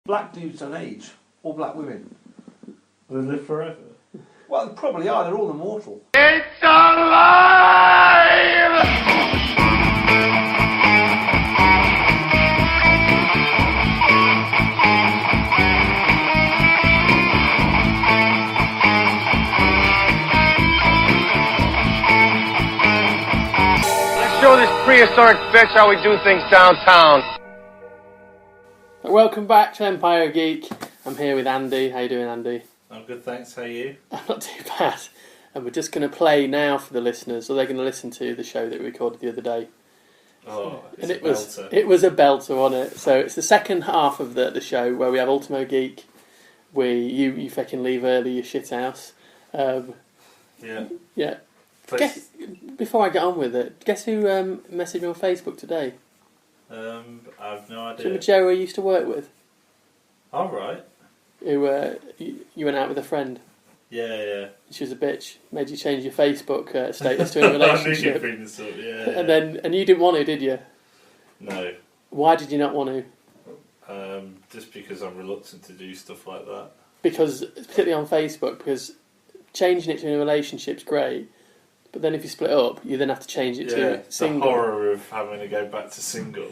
Black dudes don't age, or black women. They live forever. Well, they probably are. They're all immortal. It's alive! Let's show this prehistoric bitch how we do things downtown. Welcome back to Empire Geek. I'm here with Andy. How you doing, Andy? I'm good, thanks. How are you? I'm not too bad. And we're just going to play now for the listeners, or they're going to listen to the show that we recorded the other day. Oh, it's and a belter. It was a belter, wasn't it? So it's the second half of the show where we have Ultimo Geek. You fucking leave early, you shit house. Yeah. Before I get on with it, guess who messaged me on Facebook today? I've no idea. Do you remember Joe I used to work with? All right. Who you went out with a friend? Yeah. She was a bitch. Made you change your Facebook status to a relationship. I knew you'd bring this up, yeah. And you didn't want to, did you? No. Why did you not want to? Just because I'm reluctant to do stuff like that. Because, particularly on Facebook, because changing it to a relationship's great, but then if you split up, you then have to change it to single. The horror of having to go back to single.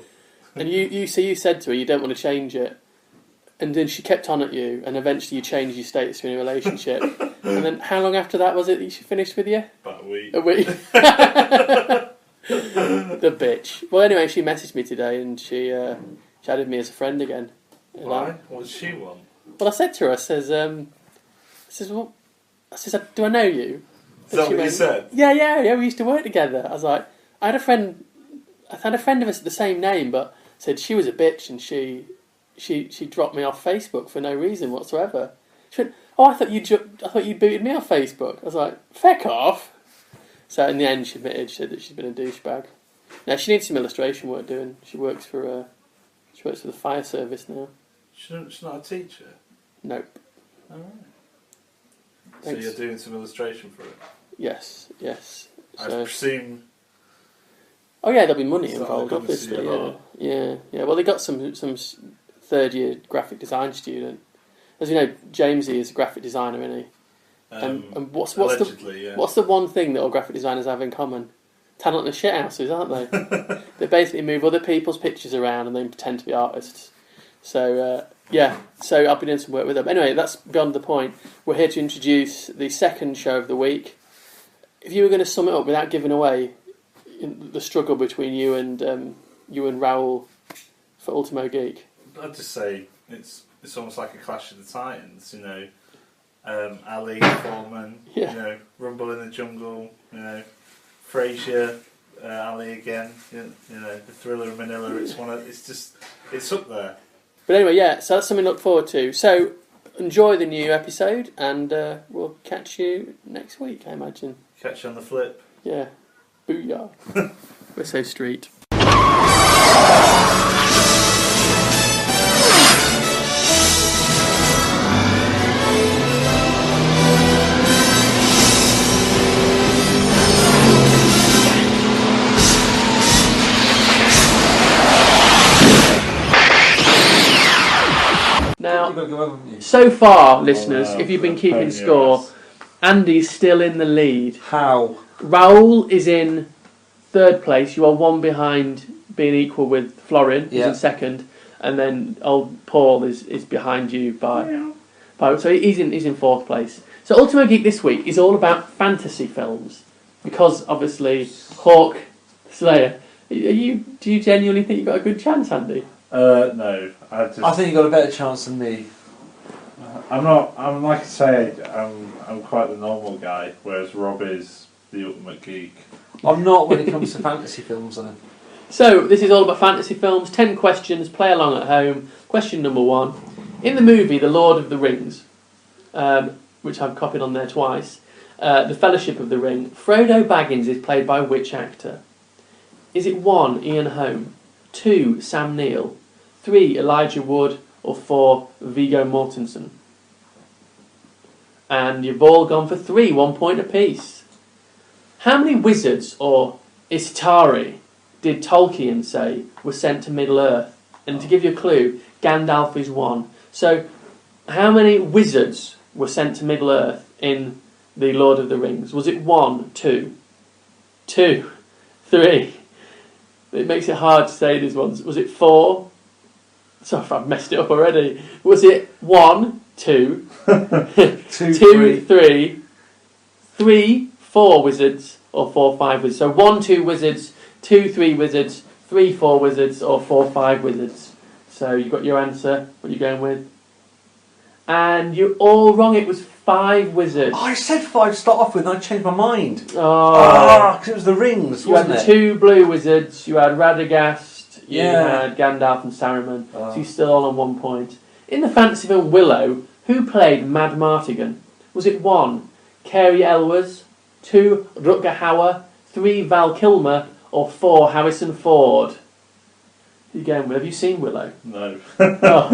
And you said to her you don't want to change it, and then she kept on at you, and eventually you changed your status to a relationship. And then how long after that was it that she finished with you? About a week. A week. The bitch. Well, anyway, she messaged me today, and she added me as a friend again. And Why? What does she want? Well, I said to her, I said, do I know you? Is that what you said? Yeah, we used to work together. I was like, I had a friend of us the same name, but said she was a bitch and she dropped me off Facebook for no reason whatsoever. She went, oh, I thought you booted me off Facebook. I was like, feck off. So in the end, she admitted, she said that she's been a douchebag. Now she needs some illustration work doing. She works for the fire service now. She's not a teacher? Nope. All right. Thanks. So you're doing some illustration for it? Yes. I presume. Oh yeah, there'll be money It's not involved, gonna obviously. see a lot. Yeah. Well, they got some third year graphic design student. As you know, Jamesy is a graphic designer, isn't he? And what's the one thing that all graphic designers have in common? Talentless shithouses, aren't they? They basically move other people's pictures around and then pretend to be artists. So so I'll be doing some work with them. Anyway, that's beyond the point. We're here to introduce the second show of the week. If you were going to sum it up without giving away the struggle between you and Raoul for Ultimo Geek, I'd just say it's almost like a Clash of the Titans, you know. Ali, Foreman, you know, Rumble in the Jungle, you know, Frasier, Ali again, you know, the Thriller of Manila. It's up there. But anyway, so that's something to look forward to. So enjoy the new episode, and we'll catch you next week, I imagine. Catch you on the flip. Yeah. Booyah. We're so street. Now, so far, listeners, if you've been keeping score, Andy's still in the lead. How? Raoul is in third place. You are one behind, being equal with Florin, who's in second, and then old Paul is behind you by so he's in fourth place. So Ultimo Geek this week is all about fantasy films, because obviously Hawk Slayer. Do you genuinely think you've got a good chance, Andy? No, I think you got a better chance than me. I'm not. I'm like I say. I'm quite the normal guy, whereas Rob is the ultimate geek. I'm not when it comes to fantasy films, though. So this is all about fantasy films. 10 questions. Play along at home. Question number 1: in the movie The Lord of the Rings, which I've copied on there twice, The Fellowship of the Ring, Frodo Baggins is played by which actor? Is it 1. Ian Holm, 2. Sam Neill, 3. Elijah Wood, or 4. Viggo Mortensen? And you've all gone for 3, 1 point apiece. How many wizards, or Istari, did Tolkien say were sent to Middle-earth? And to give you a clue, Gandalf is 1. So, how many wizards were sent to Middle Earth in the Lord of the Rings? Was it 1, 2, 2, 3? It makes it hard to say these ones. Was it 4? Sorry if I've messed it up already. Was it 1, 2, 2, 3, 3, 4 wizards, or 4, 5 wizards? So 1, 2 wizards, 2, 3 wizards, 3, 4 wizards, or 4, 5 wizards. So you got your answer. What are you going with? And you're all wrong. It was 5 wizards. I said 5 to start off with, and I changed my mind. Because it was the rings, you wasn't had it? 2 blue wizards. You had Radagast. You Yeah. had Gandalf and Saruman. So you're still all on 1 point. In the fantasy film Willow, who played Mad Martigan? Was it 1, Cary Elwes, 2, Rutger Hauer, 3, Val Kilmer, or 4, Harrison Ford? Who are you going with? Have you seen Willow? No. Oh.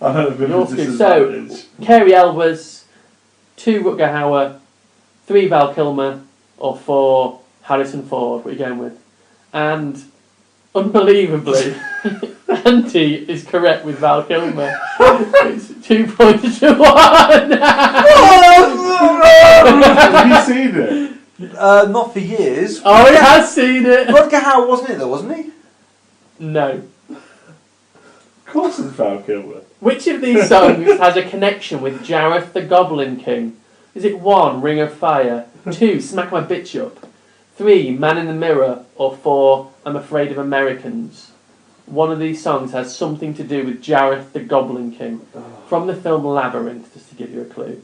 I don't have You're a good. So, disadvantage. Cary Elwes, 2, Rutger Hauer, 3, Val Kilmer, or 4, Harrison Ford? What are you going with? And, unbelievably, Andy is correct with Val Kilmer. It's 2 points to 1. Have you seen it? Not for years. Oh, he has seen it. Rutger Hauer wasn't it though, wasn't he? No. Of course it's Val Kilmer. Which of these songs has a connection with Jareth the Goblin King? Is it 1, Ring of Fire, 2, Smack My Bitch Up, 3, Man in the Mirror, or 4, I'm Afraid of Americans? One of these songs has something to do with Jareth the Goblin King from the film Labyrinth, just to give you a clue.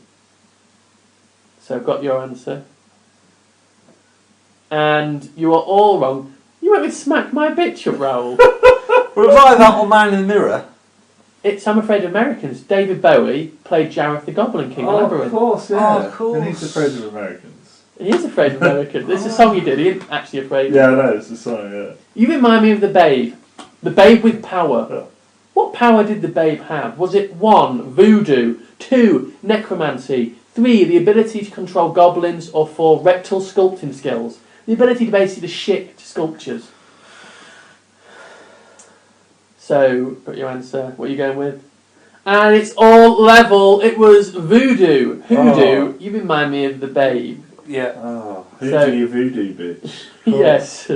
So I've got your answer. And you are all wrong. You went with Smack My Bitch Up, Raoul. Well, it was either that or Man in the Mirror. It's I'm Afraid of Americans. David Bowie played Jareth the Goblin King in Labyrinth. Of course, yeah. Oh, of course. And he's afraid of Americans. He is afraid of Americans. It's a song he did. He isn't actually afraid. Yeah, I know, it's a song, yeah. You remind me of the Babe. The Babe with power. Yeah. What power did the Babe have? Was it 1, voodoo, 2, necromancy, 3, the ability to control goblins, or 4, rectal sculpting skills? The ability to basically shit sculptures. So, got your answer. What are you going with? And it's all level. It was voodoo. Hoodoo. You remind me of the Babe. Yeah. Oh, who So- do you voodoo, bitch? Yes.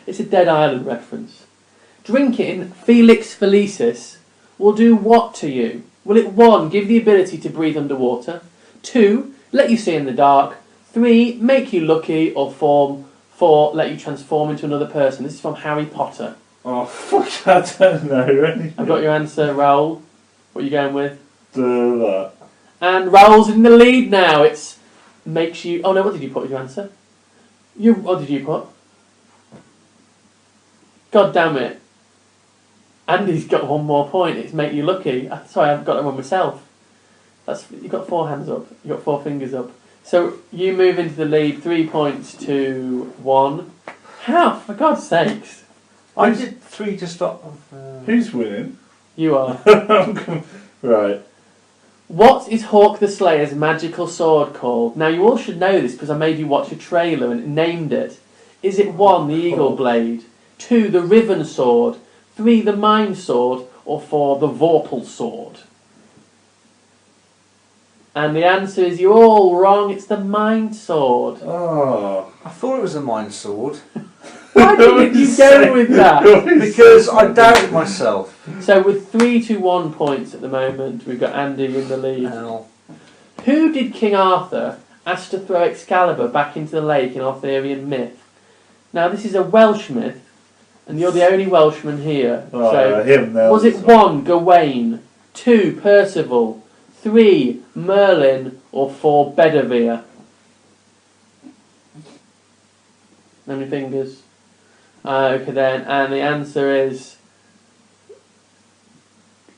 It's a Dead Island reference. Drinking Felix Felicis will do what to you? Will it 1, give the ability to breathe underwater, 2, let you see in the dark, 3, make you lucky, or 4, let you transform into another person? This is from Harry Potter. Oh, fuck, I don't know anything. I've got your answer, Raoul. What are you going with? That. And Raoul's in the lead now. It's makes you... Oh no, what did you put as your answer? What did you put? God damn it. Andy's got 1 more point. It's make you lucky. Sorry, I've got that one myself. You've got 4 hands up. You've got 4 fingers up. So you move into the lead 3 points to 1. How? For God's sakes. I did 3 to stop. Who's winning? You are. Right. What is Hawk the Slayer's magical sword called? Now you all should know this because I made you watch a trailer and named it. Is it 1, the Eagle Blade, 2, the Riven Sword, 3, the Mind Sword, or 4, the Vorpal Sword? And the answer is you're all wrong. It's the Mind Sword. Oh. I thought it was a Mind Sword. Why did you go with that? Because I doubted myself. So with 3 to 1 points at the moment, we've got Andy in the lead. Ow. Who did King Arthur ask to throw Excalibur back into the lake in Arthurian myth? Now this is a Welsh myth, and you're the only Welshman here. Oh, So him now. was it 1, Gawain, 2, Percival, 3, Merlin, or 4, Bedivere? How many fingers? Okay then, and the answer is...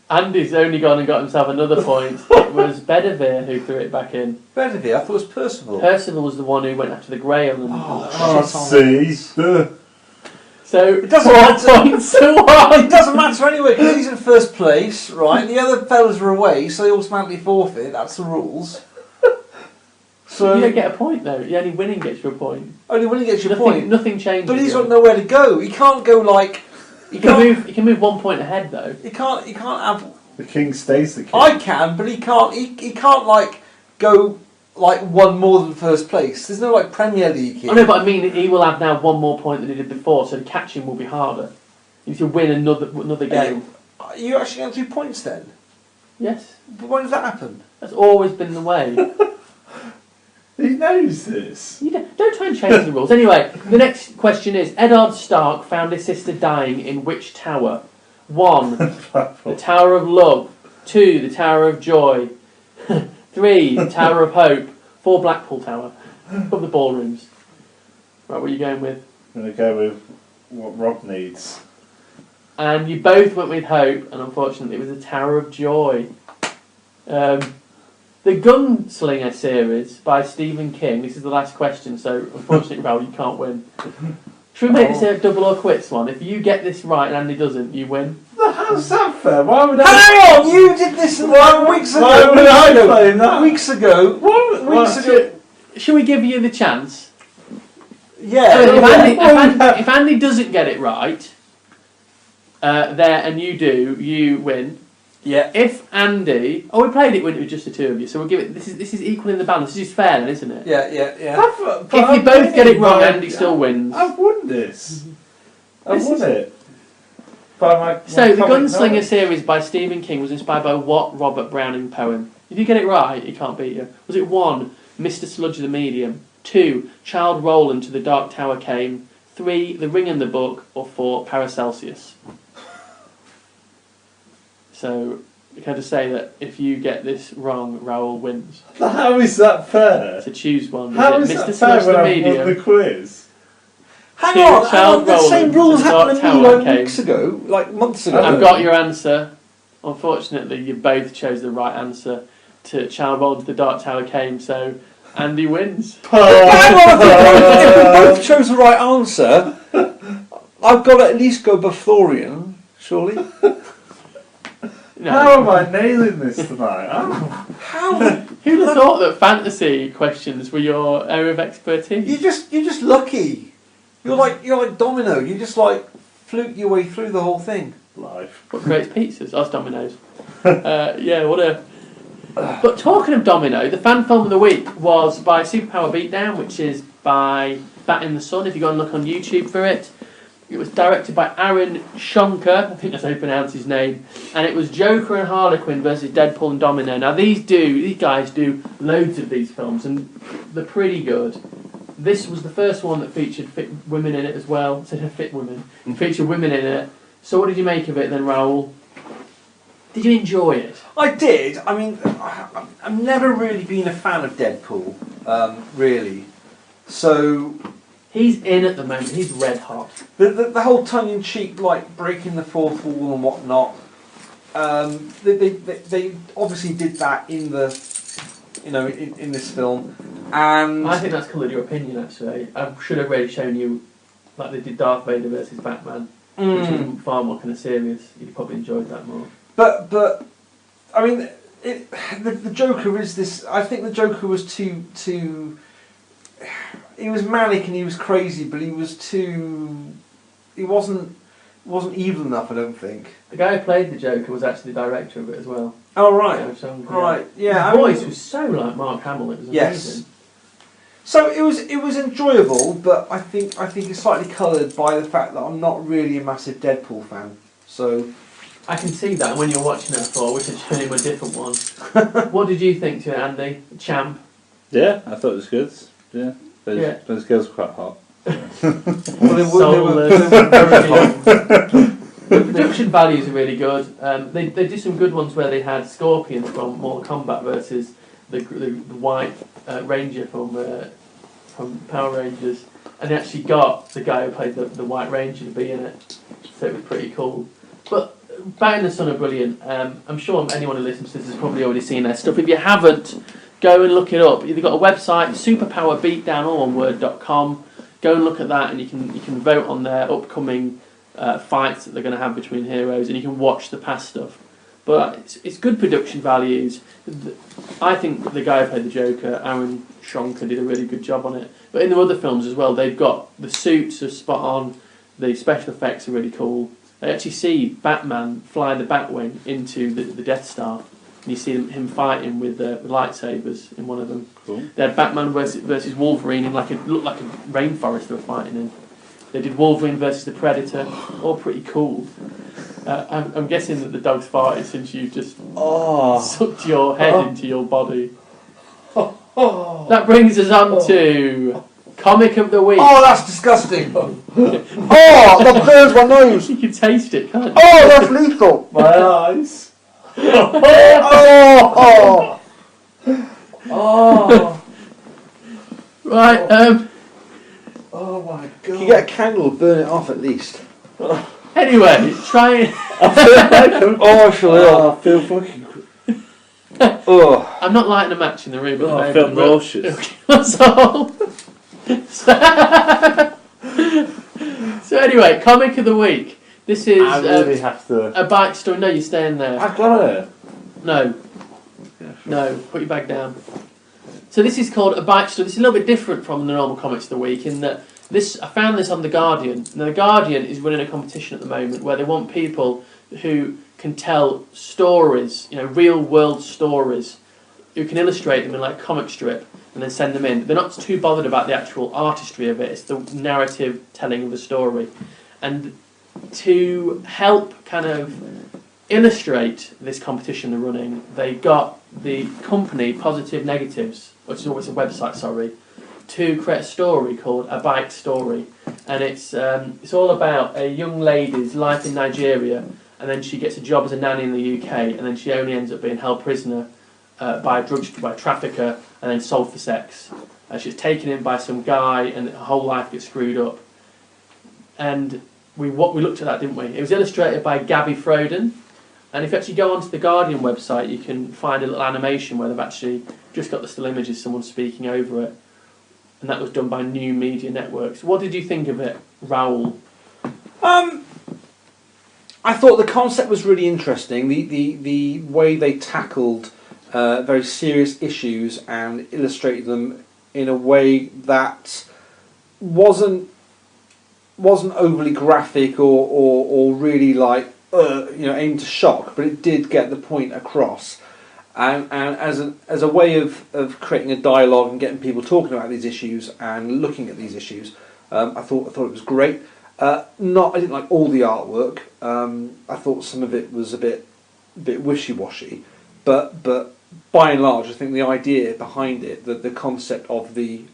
Andy's only gone and got himself another point. It was Bedivere who threw it back in. Bedivere? I thought it was Percival. Percival was the one who went after the Grail. And Oh, see. so, It doesn't 4 matter. points to 1. It doesn't matter anyway, because he's in first place, right? The other fellas are away, so they automatically forfeit. That's the rules. So You don't get a point though. The only winning gets you a point. only when he gets your Nothing, point. nothing changes. But he's really. got nowhere to go. He can't go like. He can move 1 point ahead though. He can't have The king stays the king. I can, but he can't. He can't like go like one more than first place. There's no like Premier League here. I know, but I mean, he will have now one more point than he did before, so catching will be harder. You need to win another game. Are you actually going to do points then? Yes. But when does that happen? That's always been the way. He knows this. You don't try and change the rules. Anyway, the next question is: Eddard Stark found his sister dying in which tower? 1. The Tower of Love. 2. The Tower of Joy. 3. The Tower of Hope. 4. Blackpool Tower. Of the ballrooms. Right, what are you going with? I'm going to go with what Rob needs. And you both went with Hope, and unfortunately it was the Tower of Joy. The Gunslinger series by Stephen King. This is the last question, so unfortunately, Raoul, you can't win. Should we make this a double or quits one? If you get this right and Andy doesn't, you win. How's that fair? Why would I? Hang on! You did this weeks ago. Why would I play that? Weeks ago. Weeks ago. Should we give you the chance? Yeah. So if Andy doesn't get it right, and you do, you win. Yeah. If Andy, we played it when it was just the two of you, so we'll give it. This is equal in the balance. This is fair, then, isn't it? Yeah. If you both get it wrong, Andy still wins. I've won this. I've won it. So the Gunslinger series by Stephen King was inspired by what Robert Browning poem? If you get it right, he can't beat you. Was it 1, Mr. Sludge the Medium? 2, Childe Roland to the Dark Tower Came? 3, The Ring and the Book? Or 4, Paracelsus? So, can I just say that if you get this wrong, Raoul wins. How is that fair? So choose one. How is that fair when I won the quiz? Hang on, the same rules happened to me like weeks ago, like months ago. I've got your answer. Unfortunately, you both chose the right answer to Childe Roland to the Dark Tower Came, so Andy wins. Hang on, if we both chose the right answer, I've got to at least go Baforian, surely. No. How am I nailing this tonight? How? Who'd have thought that fantasy questions were your area of expertise? You're just lucky. You're like Domino. You just like fluke your way through the whole thing. Life. What creates pizzas? Us Domino's. Yeah, what a. But talking of Domino, the fan film of the week was by Superpower Beatdown, which is by Bat in the Sun. If you go and look on YouTube for it, it was directed by Aaron Schonker. I think that's how you pronounce his name. And it was Joker and Harlequin versus Deadpool and Domino. Now these guys do loads of these films, and they're pretty good. This was the first one that featured fit women in it as well. So fit women. Featured women in it. So what did you make of it then, Raoul? Did you enjoy it? I did. I mean, I've never really been a fan of Deadpool, really. So he's in at the moment. He's red hot. The whole tongue-in-cheek, like breaking the fourth wall and whatnot. They obviously did that in in this film, and I think that's coloured your opinion. Actually, I should have really shown you, like they did Darth Vader versus Batman, which was far more kind of serious. You'd probably enjoyed that more. But I mean, the Joker is this. I think the Joker was too. He was manic and he was crazy, but he was too. He wasn't evil enough. I don't think. The guy who played the Joker was actually the director of it as well. Oh right, right, yeah. His voice was so like Mark Hamill. It was amazing. So it was enjoyable, but I think it's slightly coloured by the fact that I'm not really a massive Deadpool fan. So I can see that when you're watching it. I thought I wish I'd shown him a different one. What did you think to it, Andy? Champ? Yeah, I thought it was good. Yeah, those girls were quite hot. The production values are really good. They do some good ones where they had Scorpion from Mortal Kombat versus the White Ranger from Power Rangers, and they actually got the guy who played the White Ranger to be in it, so it was pretty cool. But Bat in the Sun are brilliant. I'm sure anyone who listens to this has probably already seen their stuff. If you haven't, go and look it up. They've got a website, superpowerbeatdown.com. Go and look at that, and you can vote on their upcoming fights that they're going to have between heroes, and you can watch the past stuff. But it's good production values. I think the guy who played the Joker, Aaron Schonker, did a really good job on it. But in the other films as well, they've got the suits are spot on, the special effects are really cool. they actually see Batman fly the Batwing into the Death Star. And you see him fighting with lightsabers in one of them. Cool. They had Batman versus Wolverine in looked like a rainforest they were fighting in. They did Wolverine versus the Predator. All pretty cool. I'm guessing that the dog's farted since you've just sucked your head into your body. That brings us on to Comic of the Week. Oh, that's disgusting. That burns my nose. You can taste it, can't you? Oh, that's lethal. My eyes. Right, oh my god. Can you get a candle and burn it off at least? anyway, try and... I feel ill. I feel fucking... Oh. I'm not lighting a match in the room at the moment. I feel nauseous. That's all. So anyway, Comic of the Week. This is I really have to... a bike story. No, you're staying there. I've got it. No. No, put your bag down. So this is called a bike story. This is a little bit different from the normal Comics of the Week in that I found this on The Guardian. Now, The Guardian is running a competition at the moment where they want people who can tell stories, real world stories, who can illustrate them in like a comic strip and then send them in. They're not too bothered about the actual artistry of it, it's the narrative telling of the story. And to help kind of illustrate this competition they're running, they got the company Positive Negatives, which is always a website, to create a story called A Bike Story. And it's all about a young lady's life in Nigeria, and then she gets a job as a nanny in the UK, and then she only ends up being held prisoner by a trafficker and then sold for sex. She's taken in by some guy, and her whole life gets screwed up. And we looked at that, didn't we? It was illustrated by Gabby Froden, and if you actually go onto the Guardian website, you can find a little animation where they've actually just got the still images, someone speaking over it, and that was done by New Media Networks. What did you think of it, Raoul? I thought the concept was really interesting. The way they tackled very serious issues and illustrated them in a way that wasn't overly graphic or really like aimed to shock, but it did get the point across. And as a way of creating a dialogue and getting people talking about these issues and looking at these issues, I thought it was great. I didn't like all the artwork. I thought some of it was a bit wishy-washy, but by and large, I think the idea behind it, the concept of this,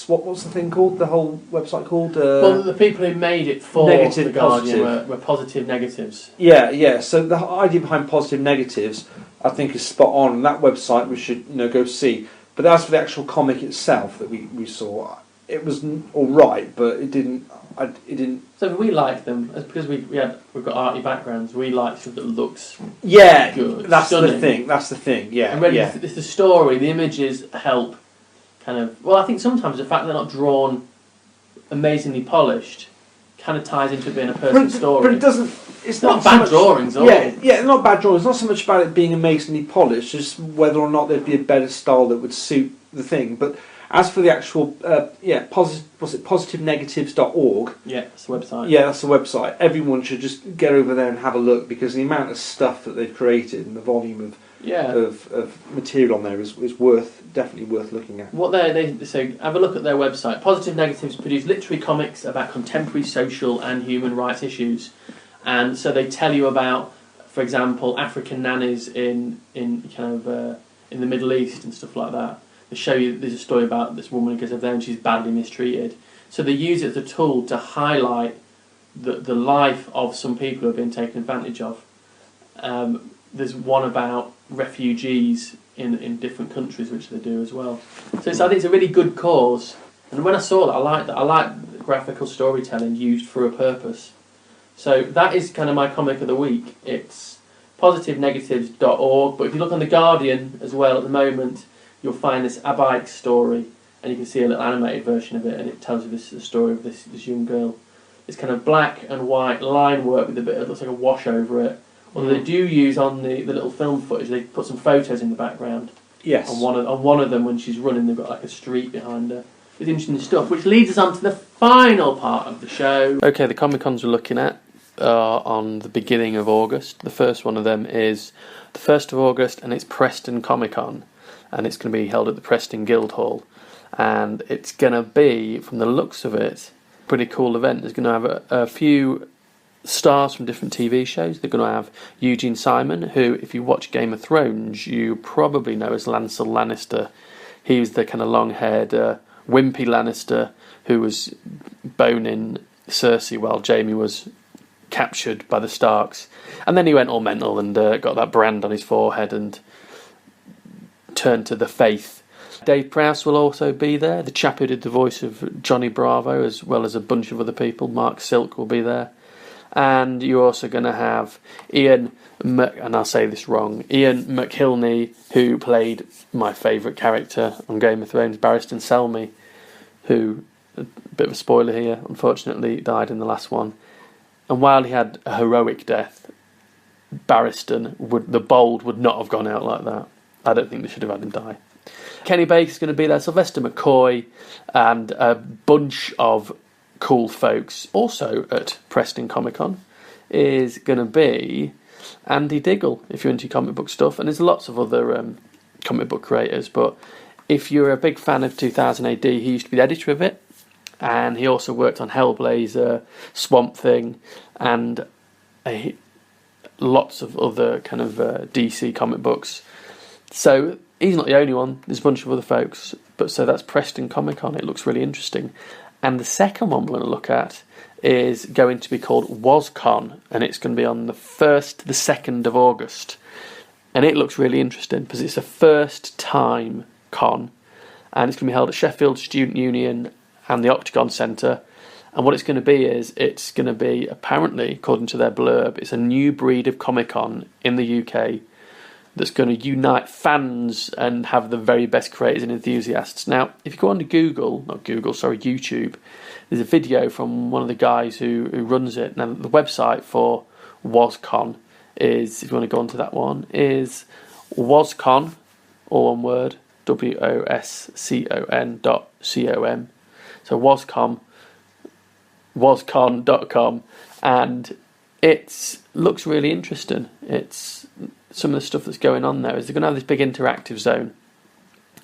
what was the thing called? The whole website called? Well, the people who made it for Negative, the Guardian were Positive Negatives. Yeah. So the idea behind Positive Negatives, I think, is spot on. And that website we should go see. But as for the actual comic itself that we saw, it was all right, but it didn't. So we like them because we've got arty backgrounds. We like stuff that looks good. That's stunning. That's the thing. Yeah, and really, it's the story. The images help. Kind of. Well, I think sometimes the fact they're not drawn amazingly polished kind of ties into it being a personal story. But it doesn't. It's not so bad much, drawings. Yeah, not bad drawings. It's not so much about it being amazingly polished, just whether or not there'd be a better style that would suit the thing. But as for the actual, positivenegatives.org? Yeah, that's the website. Yeah, that's the website. Everyone should just get over there and have a look, because the amount of stuff that they've created and the volume of material on there is definitely worth looking at. What so have a look at their website. Positive Negatives produce literary comics about contemporary social and human rights issues, and so they tell you about, for example, African nannies in the Middle East and stuff like that. They show you there's a story about this woman who goes over there and she's badly mistreated. So they use it as a tool to highlight the life of some people who have been taken advantage of. There's one about refugees in different countries, which they do as well. So I think it's a really good cause. And when I saw that, I liked that. I like graphical storytelling used for a purpose. So that is kind of my comic of the week. It's positivenegatives.org. But if you look on The Guardian as well at the moment, you'll find this A Bike Story, and you can see a little animated version of it, and it tells you the story of this young girl. It's kind of black and white line work with a bit of, it looks like a wash over it. Although they do use on the little film footage, they put some photos in the background. Yes. On one of them, when she's running, they've got like a street behind her. It's interesting stuff, which leads us on to the final part of the show. Okay, the Comic-Cons we're looking at. are on the beginning of August. The first one of them is the 1st of August, and it's Preston Comic Con, and it's going to be held at the Preston Guildhall. And it's going to be, from the looks of it, a pretty cool event. It's going to have a few stars from different TV shows. They're going to have Eugene Simon, who, if you watch Game of Thrones, you probably know as Lancel Lannister. He was the kind of long-haired, wimpy Lannister who was boning Cersei while Jaime was captured by the Starks. And then he went all mental and got that brand on his forehead and turned to the faith. Dave Prowse will also be there, the chap who did the voice of Johnny Bravo, as well as a bunch of other people. Mark Silk will be there. And you're also going to have Ian McKilney, who played my favourite character on Game of Thrones, Barristan Selmy, who, a bit of a spoiler here, unfortunately died in the last one. And while he had a heroic death, Barristan, the Bold, would not have gone out like that. I don't think they should have had him die. Kenny Baker's going to be there, Sylvester McCoy, and a bunch of cool folks. Also at Preston Comic Con is going to be Andy Diggle, if you're into comic book stuff, and there's lots of other comic book creators, but if you're a big fan of 2000 AD, he used to be the editor of it, and he also worked on Hellblazer, Swamp Thing, and lots of other kind of DC comic books. So he's not the only one, there's a bunch of other folks, but so that's Preston Comic Con. It looks really interesting. And the second one we're going to look at is going to be called WasCon, and it's going to be on the 1st to the 2nd of August. And it looks really interesting because it's a first time con, and it's going to be held at Sheffield Student Union and the Octagon Centre. And what it's going to be is, it's going to be, apparently, according to their blurb, it's a new breed of Comic-Con in the UK that's going to unite fans and have the very best creators and enthusiasts. Now, if you go on to YouTube, there's a video from one of the guys who runs it. Now, the website for WasCon is, if you want to go onto that one, is WasCon, all one word, WOSCON.com. So wascon.com, and it looks really interesting. It's some of the stuff that's going on there is they're going to have this big interactive zone,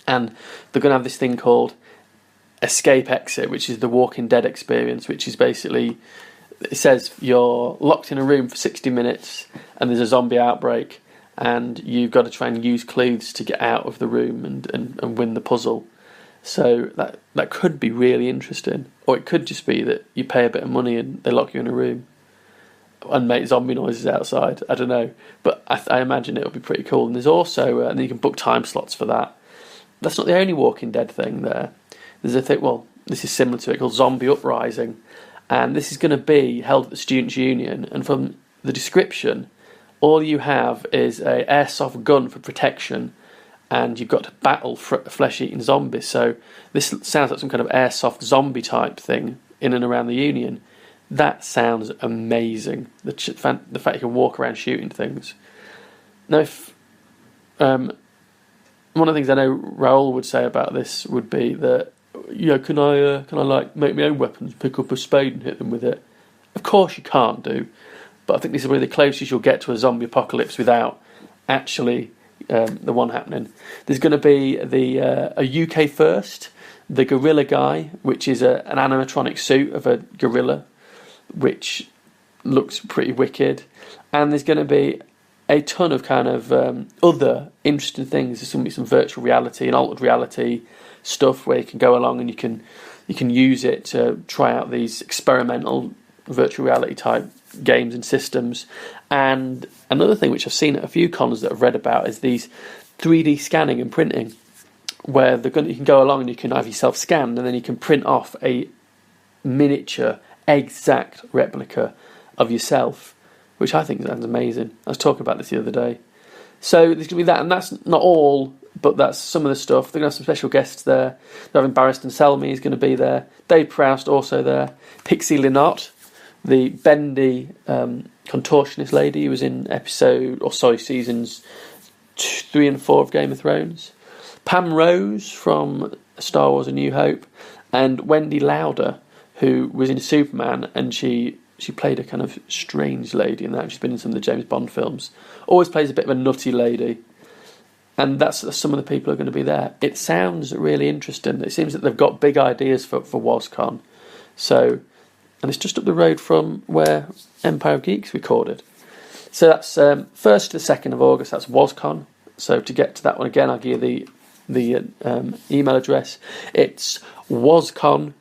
and they're going to have this thing called Escape Exit, which is the Walking Dead experience, which is basically, it says you're locked in a room for 60 minutes and there's a zombie outbreak, and you've got to try and use clues to get out of the room and win the puzzle. So that could be really interesting. Or it could just be that you pay a bit of money and they lock you in a room and make zombie noises outside. I don't know, but I imagine it'll be pretty cool. And there's also and you can book time slots for that. That's not the only Walking Dead thing there. There's a thing, well, this is similar to it, called Zombie Uprising, and this is going to be held at the Students' Union. And from the description, all you have is a airsoft gun for protection, and you've got to battle flesh-eating zombies. So this sounds like some kind of airsoft zombie type thing in and around the Union. That sounds amazing. The fact you can walk around shooting things. Now, if one of the things I know Raoul would say about this would be that, can I like make my own weapons, pick up a spade and hit them with it? Of course you can't do, but I think this is really the closest you'll get to a zombie apocalypse without actually the one happening. There's going to be a UK first, the Gorilla Guy, which is an animatronic suit of a gorilla, which looks pretty wicked. And there's going to be a ton of kind of other interesting things. There's going to be some virtual reality and altered reality stuff where you can go along and you can use it to try out these experimental virtual reality type games and systems. And another thing which I've seen at a few cons that I've read about is these 3D scanning and printing, where you can go along and you can have yourself scanned and then you can print off a miniature exact replica of yourself, which I think sounds amazing. I was talking about this the other day. So there's going to be that, and that's not all, but that's some of the stuff. They're going to have some special guests there. They're having Barristan Selmy is going to be there. Dave Prowse also there. Pixie Lynott, the bendy contortionist lady who was in seasons 3 and 4 of Game of Thrones. Pam Rose from Star Wars A New Hope, and Wendy Lauder, who was in Superman, and she she played a kind of strange lady in that. She's been in some of the James Bond films. Always plays a bit of a nutty lady. And that's some of the people who are going to be there. It sounds really interesting. It seems that they've got big ideas for WozCon. So, and it's just up the road from where Empire of Geeks recorded. So that's 1st to the 2nd of August. That's WozCon. So to get to that one again, I'll give you the email address. It's wozcon.com.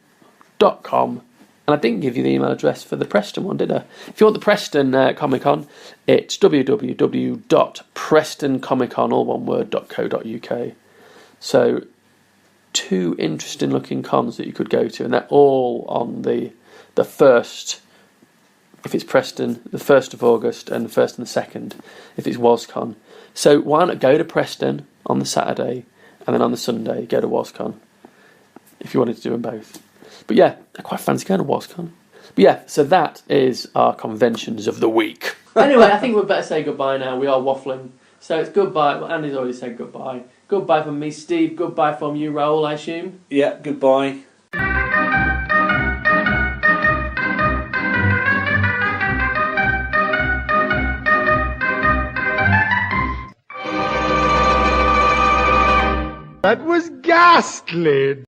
And I didn't give you the email address for the Preston one, did I? If you want the Preston Comic Con, it's www.prestoncomiccon.co.uk. So 2 interesting looking cons that you could go to, and they're all on the 1st, if it's Preston, the 1st of August, and the 1st and the 2nd, if it's WozCon. So why not go to Preston on the Saturday, and then on the Sunday go to WozCon, if you wanted to do them both. But yeah, I quite fancy going to WozCon. But yeah, so that is our conventions of the week. Anyway, I think we'd better say goodbye now. We are waffling. So it's goodbye. Well, Andy's already said goodbye. Goodbye from me, Steve. Goodbye from you, Raoul, I assume. Yeah, goodbye. That was ghastly.